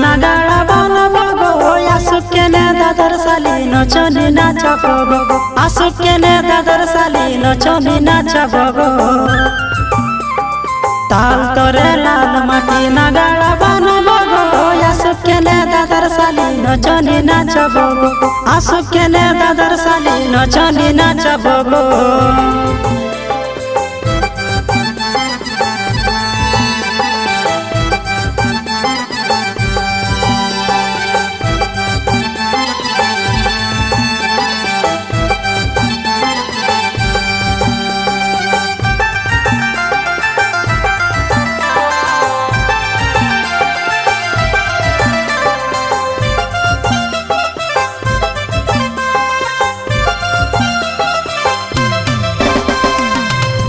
নাগাড়া বানাবো গো আসুক কেনে দাদার সালি নচনি নাচাবো গো আসুক কেনে দাদার সালি নচনি নাচাবো গো তাল তোরে লাল মাটি নাগাড়া বানাবো গো আসুক কেনে দাদার সালি নচনি নাচাবো গো আসুক কেনে দাদার সালি নচনি নাচাবো গো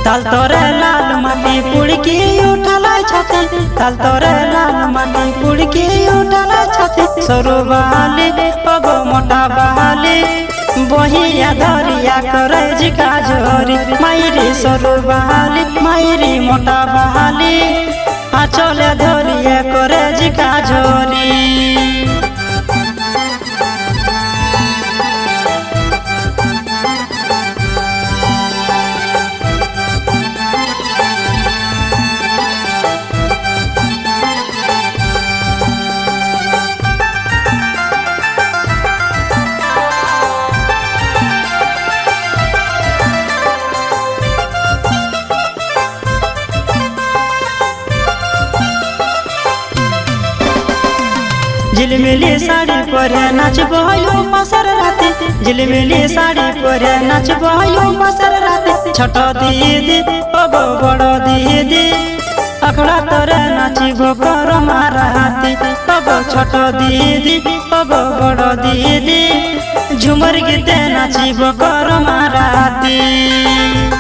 ताल तोरे लाल माटी पुड़की उठला छाती ताल तोरे लाल माटी पुड़की उठला छाती सरू बहाली पगो मोटा बहाली बहिया धरिया करे जिका जोरी मायरी सरू बहाली मायरी मोटा बहाली आचले धरिया करे जिका जोरी झिलमिली साड़ी परे नाचबो पासर राते झिलमिली साड़ी परे नाचबो पासर राते छोट दीदी ओगो बड़ दीदी अखड़ा तोरे नाचबो कर मारा हाथी ओगो छोट दीदी ओगो बड़ दीदी झुमर गीते नाचबो कर मारा हाथी।